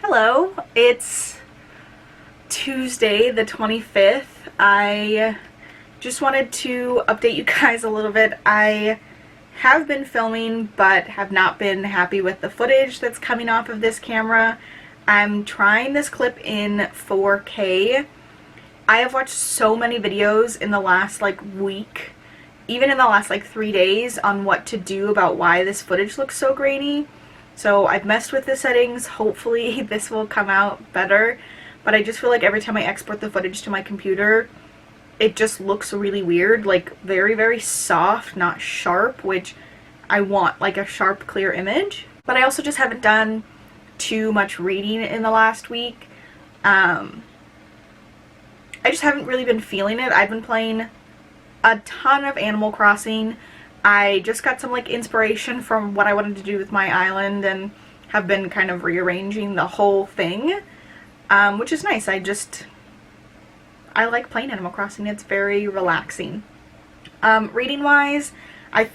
Hello, it's Tuesday the 25th. I just wanted to update you guys a little bit. I have been filming but have not been happy with the footage that's coming off of this camera. I'm trying this clip in 4K. I have watched so many videos in the last week, even in the last 3 days, on what to do about why this footage looks so grainy. So I've messed with the settings. Hopefully this will come out better, but I just feel like every time I export the footage to my computer, it just looks really weird, very, very soft, not sharp, which I want, a sharp, clear image. But I also just haven't done too much reading in the last week. I just haven't really been feeling it. I've been playing a ton of Animal Crossing. I just got some inspiration from what I wanted to do with my island and have been kind of rearranging the whole thing, which is nice. I like playing Animal Crossing. It's very relaxing. Reading wise, I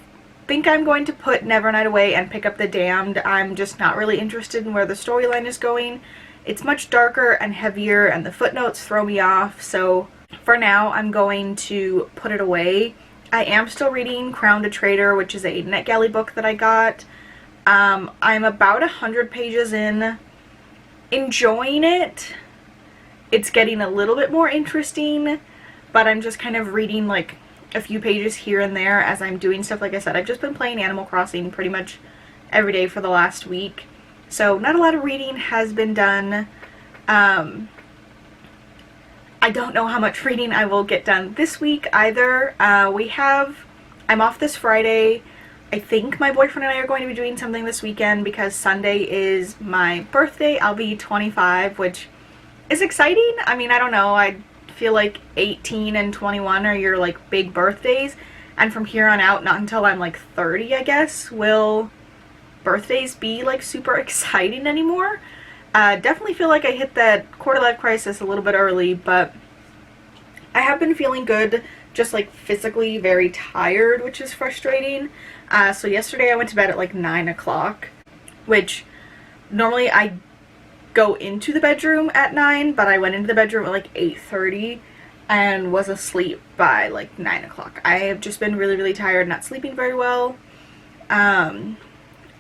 think I'm going to put Never Night away and pick up The Damned. I'm just not really interested in where the storyline is going. It's much darker and heavier and the footnotes throw me off, so for now I'm going to put it away. I am still reading Crowned a Traitor, which is a NetGalley book that I got. I'm about 100 pages in, enjoying it. It's getting a little bit more interesting, but I'm just kind of reading a few pages here and there as I'm doing stuff. Like I said, I've just been playing Animal Crossing pretty much every day for the last week, so not a lot of reading has been done. I don't know how much reading I will get done this week either. I'm off this Friday. I think my boyfriend and I are going to be doing something this weekend because Sunday is my birthday. I'll be 25, which is exciting. I mean, I don't know. I feel like 18 and 21 are your big birthdays. And from here on out, not until I'm 30, I guess, will birthdays be super exciting anymore. Definitely feel like I hit that quarter-life crisis a little bit early, but I have been feeling good, just physically very tired, which is frustrating. So yesterday I went to bed at 9 o'clock, which normally I go into the bedroom at 9, but I went into the bedroom at 8:30 and was asleep by 9 o'clock. I have just been really, really tired, not sleeping very well. I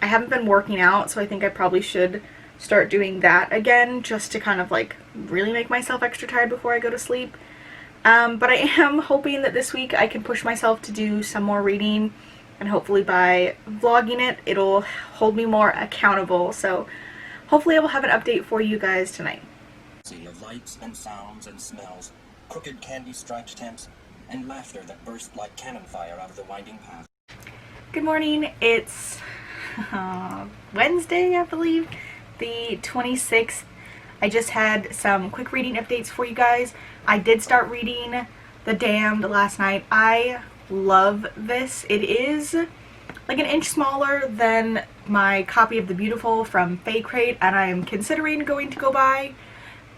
haven't been working out, so I think I probably should start doing that again, just to kind of really make myself extra tired before I go to sleep. But I am hoping that this week I can push myself to do some more reading, and hopefully by vlogging it, it'll hold me more accountable. So hopefully I will have an update for you guys tonight. Of lights and sounds and smells, crooked candy-striped tents, and laughter that burst like cannon fire out of the winding path. Good morning. It's Wednesday, I believe, the 26th. I just had some quick reading updates for you guys. I did start reading The Damned last night. I love this. It is an inch smaller than my copy of The Beautiful from Fay Crate, and I am considering going to go buy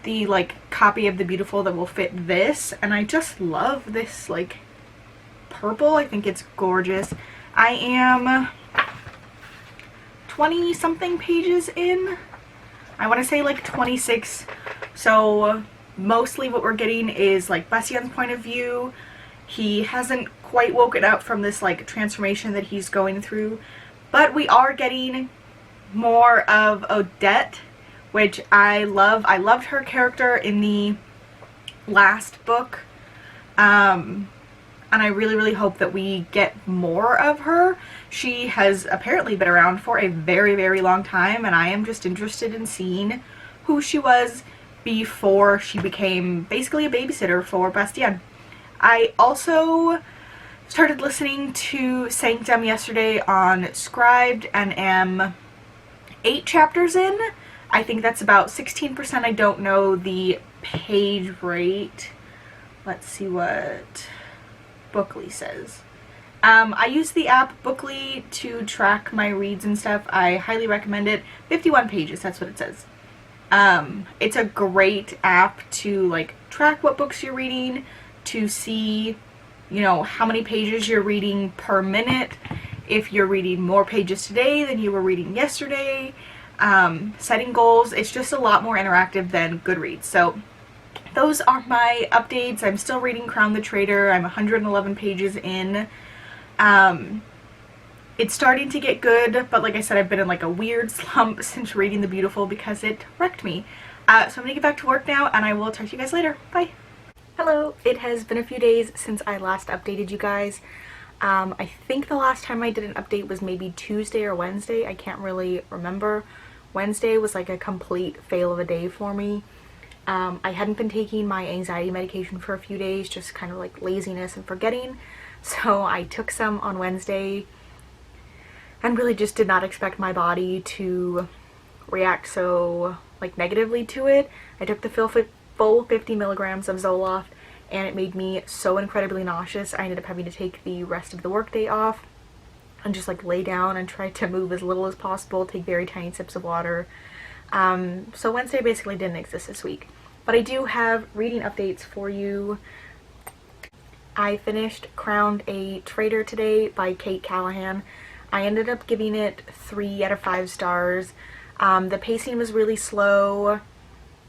the copy of The Beautiful that will fit this. And I just love this purple. I think it's gorgeous. I am 20 something pages in. I want to say 26, so mostly what we're getting is Bastian's point of view. He hasn't quite woken up from this transformation that he's going through, but we are getting more of Odette, which I love. I loved her character in the last book, and I really, really hope that we get more of her. She has apparently been around for a very, very long time, and I am just interested in seeing who she was before she became basically a babysitter for Bastien. I also started listening to Sanctum yesterday on Scribed and am 8 chapters in. I think that's about 16%. I don't know the page rate. Let's see what Bookly says. I use the app Bookly to track my reads and stuff. I highly recommend it. 51 pages, that's what it says. It's a great app to track what books you're reading, to see, how many pages you're reading per minute, if you're reading more pages today than you were reading yesterday. setting goals. It's just a lot more interactive than Goodreads. So those are my updates. I'm still reading Crown the Traitor. I'm 111 pages in. It's starting to get good, but like I said, I've been in like a weird slump since reading The Beautiful because it wrecked me. So I'm gonna get back to work now, and I will talk to you guys later. Bye! Hello! It has been a few days since I last updated you guys. I think the last time I did an update was maybe Tuesday or Wednesday. I can't really remember. Wednesday was like a complete fail of a day for me. I hadn't been taking my anxiety medication for a few days, just kind of like laziness and forgetting. So I took some on Wednesday and really just did not expect my body to react so like negatively to it. I took the full 50 milligrams of Zoloft and it made me so incredibly nauseous. I ended up having to take the rest of the workday off and just like lay down and try to move as little as possible, take very tiny sips of water. So Wednesday basically didn't exist this week. But I do have reading updates for you. I finished Crowned a Traitor today by Kate Callahan. I ended up giving it 3 out of 5 stars. The pacing was really slow,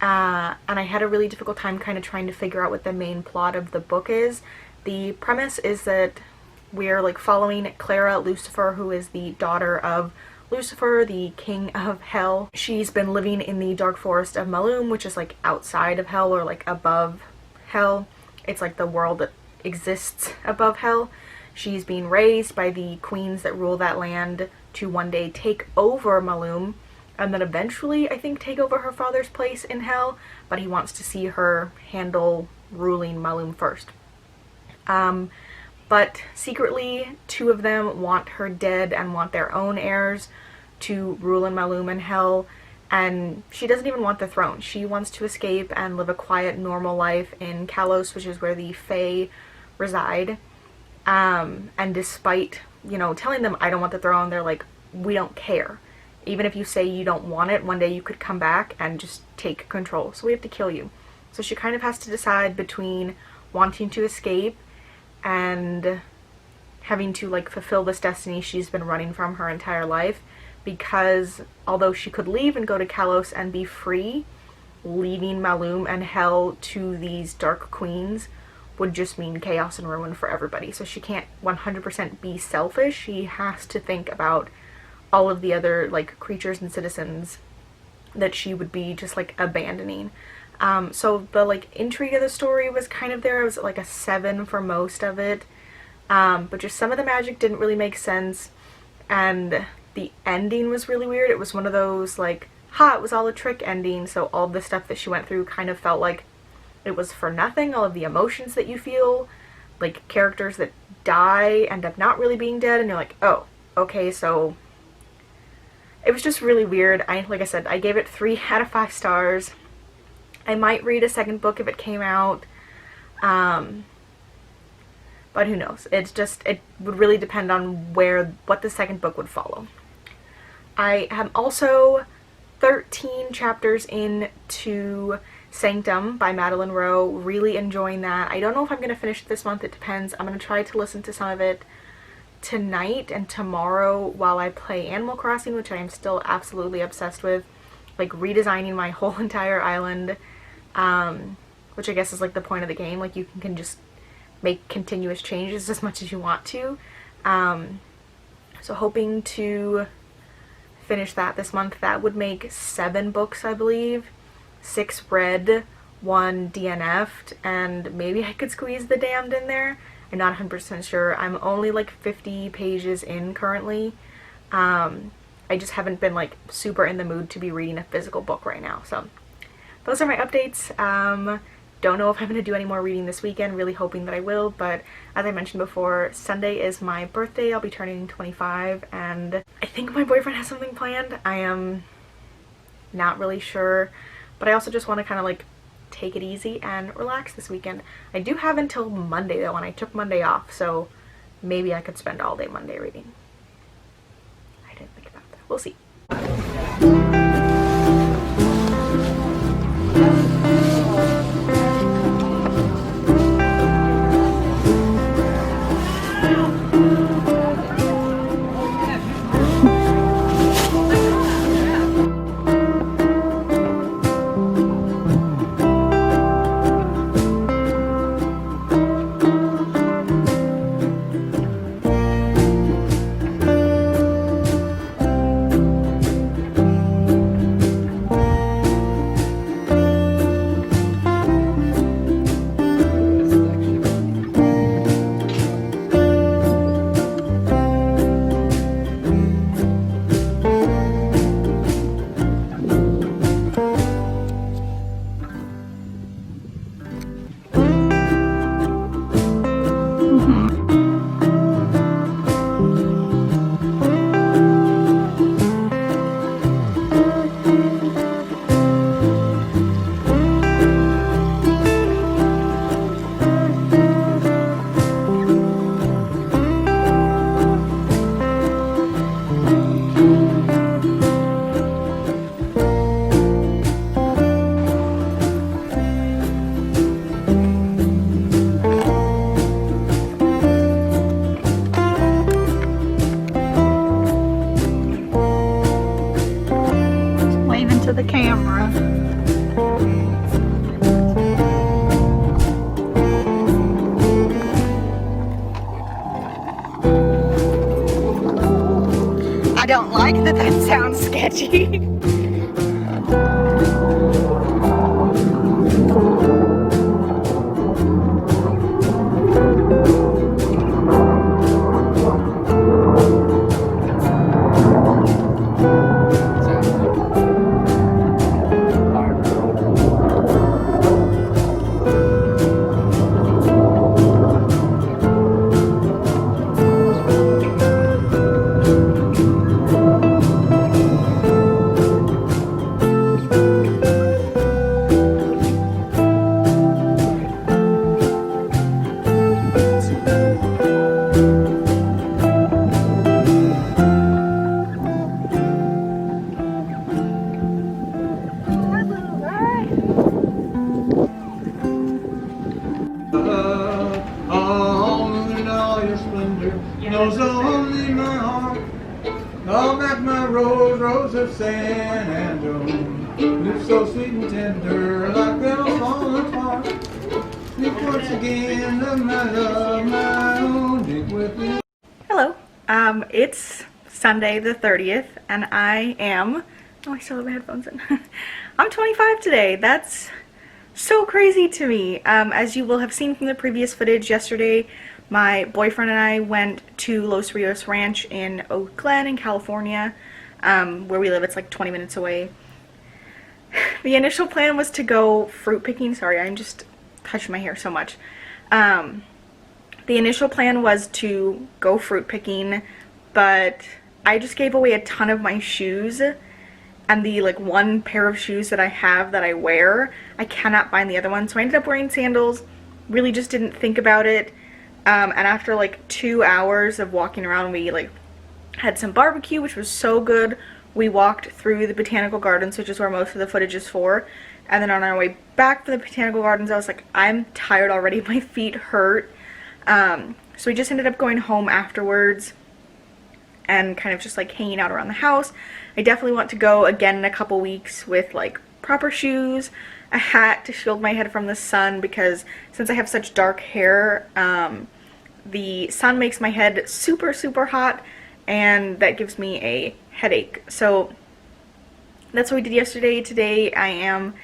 and I had a really difficult time kind of trying to figure out what the main plot of the book is. The premise is that we're like following Clara Lucifer, who is the daughter of Lucifer, the king of hell. She's been living in the dark forest of Malum, which is like outside of hell or like above hell. It's like the world that exists above hell. She's being raised by the queens that rule that land to one day take over Malum and then eventually, I think, take over her father's place in hell, but he wants to see her handle ruling Malum first. But secretly, 2 of them want her dead and want their own heirs to rule in Malum and hell, and she doesn't even want the throne. She wants to escape and live a quiet, normal life in Kalos, which is where the Fae reside. And despite, you know, telling them, I don't want the throne, they're like, we don't care. Even if you say you don't want it, one day you could come back and just take control. So we have to kill you. So she kind of has to decide between wanting to escape and having to like fulfill this destiny she's been running from her entire life, because although she could leave and go to Kalos and be free, leaving Malum and hell to these dark queens would just mean chaos and ruin for everybody. So she can't 100% be selfish. She has to think about all of the other like creatures and citizens that she would be just like abandoning. So the like intrigue of the story was kind of there. I was at like a 7 for most of it, but just some of the magic didn't really make sense, and the ending was really weird. It was one of those like, it was all a trick ending, so all the stuff that she went through kind of felt like it was for nothing. All of the emotions that you feel, like characters that die end up not really being dead, and you're like, oh, okay, so it was just really weird. Like I said, I gave it 3 out of 5 stars. I might read a second book if it came out, but who knows. It's just, it would really depend on what the second book would follow. I am also 13 chapters into Sanctum by Madeline Rowe. Really enjoying that. I don't know if I'm going to finish it this month. It depends. I'm going to try to listen to some of it tonight and tomorrow while I play Animal Crossing, which I am still absolutely obsessed with. Like redesigning my whole entire island, which I guess is like the point of the game. Like you can just make continuous changes as much as you want to. So hoping to finish that this month. That would make 7 books, I believe. 6 read, 1 DNF'd, and maybe I could squeeze The Damned in there. I'm not 100% sure. I'm only like 50 pages in currently. I just haven't been like super in the mood to be reading a physical book right now. So those are my updates. Don't know if I'm going to do any more reading this weekend, really hoping that I will, but as I mentioned before, Sunday is my birthday. I'll be turning 25, and I think my boyfriend has something planned. I am not really sure, but I also just want to kind of like take it easy and relax this weekend. I do have until Monday though, and I took Monday off, so maybe I could spend all day Monday reading. I didn't think about that. We'll see. camera. I don't like that sounds sketchy. Knows only my heart. All back my rose, rose of San Antonio. Lips so sweet and tender, like petals falling apart. Speak once again of my love, my own deep within. Hello. It's Sunday the 30th, and I am. Oh, I still have my headphones in. I'm 25 today. That's so crazy to me. As you will have seen from the previous footage yesterday, my boyfriend and I went to Los Rios Ranch in Oak Glen in California, where we live. It's like 20 minutes away. The initial plan was to go fruit picking. Sorry, I'm just touching my hair so much. The initial plan was to go fruit picking, but I just gave away a ton of my shoes, and the like one pair of shoes that I have that I wear, I cannot find the other one, so I ended up wearing sandals. Really just didn't think about it. And after like 2 hours of walking around, we like had some barbecue, which was so good. We walked through the botanical gardens, which is where most of the footage is for. And then on our way back from the botanical gardens, I was like, I'm tired already. My feet hurt. So we just ended up going home afterwards and kind of just like hanging out around the house. I definitely want to go again in a couple weeks with like proper shoes, a hat to shield my head from the sun, because since I have such dark hair, the sun makes my head super, super hot, and that gives me a headache. So that's what we did yesterday. Today I'm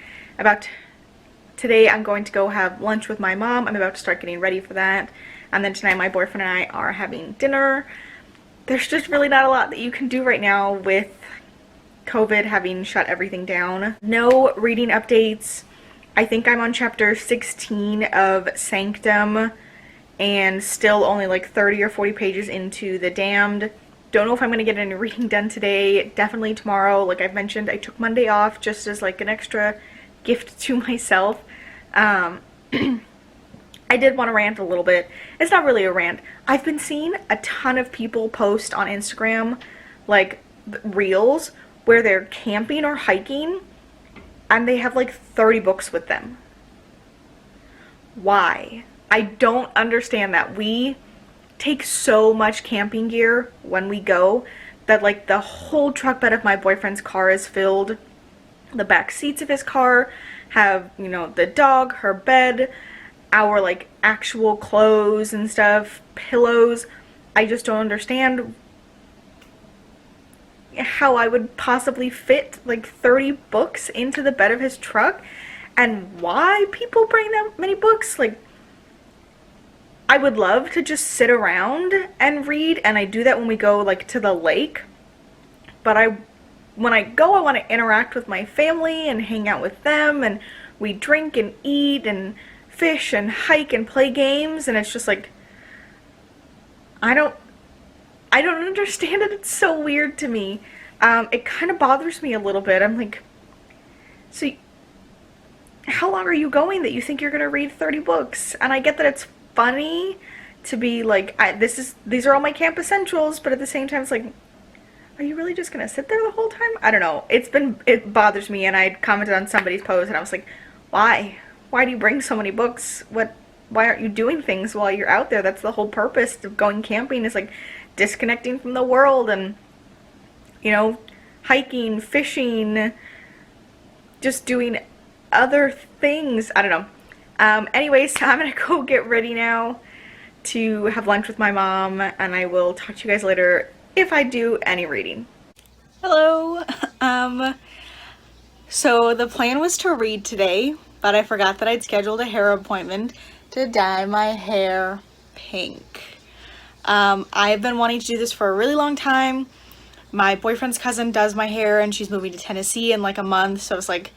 going to go have lunch with my mom. I'm about to start getting ready for that. And then tonight my boyfriend and I are having dinner. There's just really not a lot that you can do right now with COVID having shut everything down. No reading updates. I think I'm on chapter 16 of Sanctum, and still only like 30 or 40 pages into The Damned. Don't know if I'm going to get any reading done today. Definitely tomorrow. Like I've mentioned, I took Monday off just as like an extra gift to myself. I did want to rant a little bit. It's not really a rant. I've been seeing a ton of people post on Instagram like reels where they're camping or hiking and they have like 30 books with them. Why? I don't understand that. We take so much camping gear when we go that like the whole truck bed of my boyfriend's car is filled. The back seats of his car have, you know, the dog, her bed, our like actual clothes and stuff, pillows. I just don't understand how I would possibly fit like 30 books into the bed of his truck, and why people bring that many books. Like, I would love to just sit around and read, and I do that when we go like to the lake, but when I go, I want to interact with my family and hang out with them, and we drink and eat and fish and hike and play games, and it's just like, I don't understand it. It's so weird to me. It kind of bothers me a little bit. I'm like, so how long are you going that you think you're going to read 30 books? And I get that it's funny to be like, these are all my camp essentials, but at the same time it's like, are you really just going to sit there the whole time? I don't know. It bothers me, and I commented on somebody's post and I was like, why? Why do you bring so many books? Why aren't you doing things while you're out there? That's the whole purpose of going camping, is like disconnecting from the world and, you know, hiking, fishing, just doing other things. I don't know. Anyways, I'm gonna go get ready now to have lunch with my mom, and I will talk to you guys later if I do any reading. Hello. So the plan was to read today, but I forgot that I'd scheduled a hair appointment to dye my hair pink. I've been wanting to do this for a really long time. My boyfriend's cousin does my hair and she's moving to Tennessee in like a month, so I was like,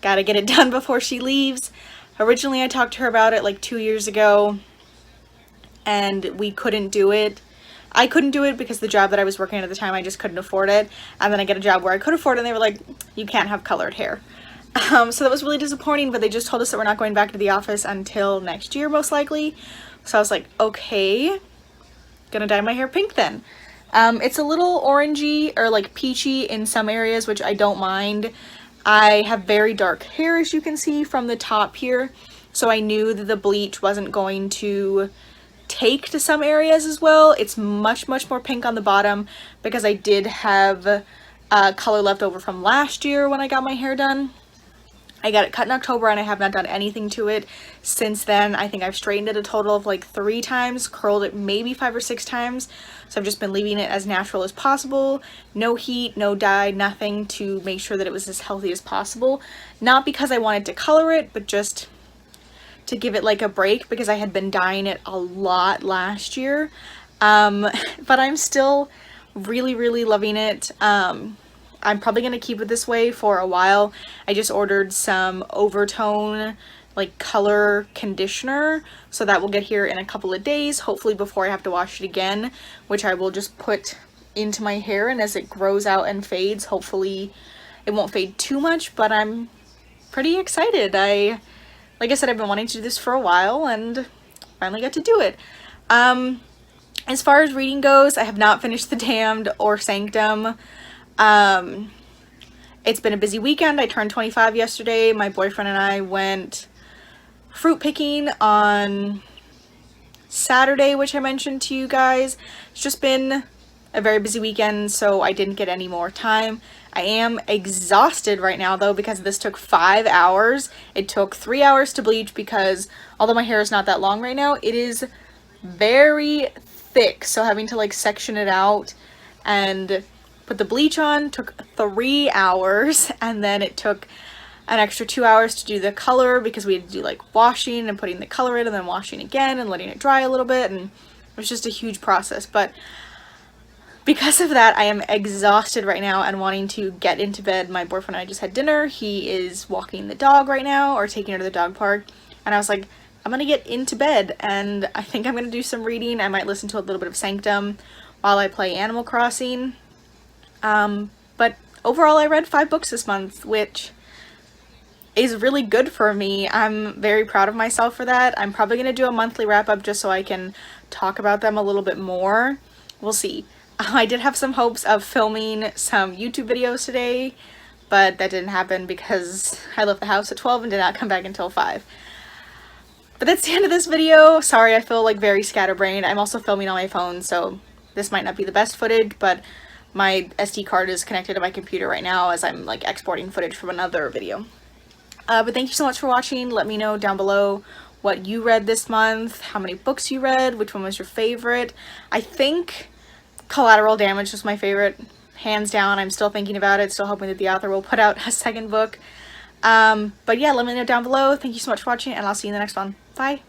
gotta get it done before she leaves. Originally I talked to her about it like 2 years ago and we couldn't do it. I couldn't do it because the job that I was working at the time, I just couldn't afford it. And then I get a job where I could afford it and they were like, you can't have colored hair. So that was really disappointing, but they just told us that we're not going back to the office until next year, most likely. So I was like, okay, gonna dye my hair pink then. It's a little orangey or like peachy in some areas, which I don't mind. I have very dark hair, as you can see from the top here. So I knew that the bleach wasn't going to take to some areas as well. It's much more pink on the bottom because I did have color left over from last year when I got my hair done. I got it cut in October and I have not done anything to it since then. I think I've straightened it a total of like 3 times, curled it maybe 5 or 6 times. So I've just been leaving it as natural as possible. No heat, no dye, nothing, to make sure that it was as healthy as possible. Not because I wanted to color it, but just to give it like a break because I had been dyeing it a lot last year. But I'm still really loving it. I'm probably going to keep it this way for a while. I just ordered some overtone like color conditioner, so that will get here in a couple of days, hopefully before I have to wash it again, which I will just put into my hair, and as it grows out and fades, hopefully it won't fade too much, but I'm pretty excited. Like I said, I've been wanting to do this for a while and finally got to do it. As far as reading goes, I have not finished The Damned or Sanctum. It's been a busy weekend. I turned 25 yesterday. My boyfriend and I went fruit picking on Saturday, which I mentioned to you guys. It's just been a very busy weekend, so I didn't get any more time. I am exhausted right now though because this took 5 hours. It took 3 hours to bleach because although my hair is not that long right now, it is very thick, so having to like section it out and put the bleach on took 3 hours, and then it took an extra 2 hours to do the color because we had to do like washing and putting the color in and then washing again and letting it dry a little bit, and it was just a huge process. But because of that, I am exhausted right now and wanting to get into bed. My boyfriend and I just had dinner. He is walking the dog right now, or taking her to the dog park, and I was like, I'm gonna get into bed and I think I'm gonna do some reading. I might listen to a little bit of Sanctum while I play Animal Crossing. But overall I read 5 books this month, which is really good for me. I'm very proud of myself for that. I'm probably going to do a monthly wrap-up just so I can talk about them a little bit more. We'll see. I did have some hopes of filming some YouTube videos today, but that didn't happen because I left the house at 12 and did not come back until 5. But that's the end of this video. Sorry, I feel like very scatterbrained. I'm also filming on my phone, so this might not be the best footage, but my SD card is connected to my computer right now as I'm like exporting footage from another video. But thank you so much for watching. Let me know down below what you read this month, how many books you read, which one was your favorite. I think Collateral Damage was my favorite, hands down. I'm still thinking about it, still hoping that the author will put out a second book. But yeah, let me know down below. Thank you so much for watching, and I'll see you in the next one. Bye!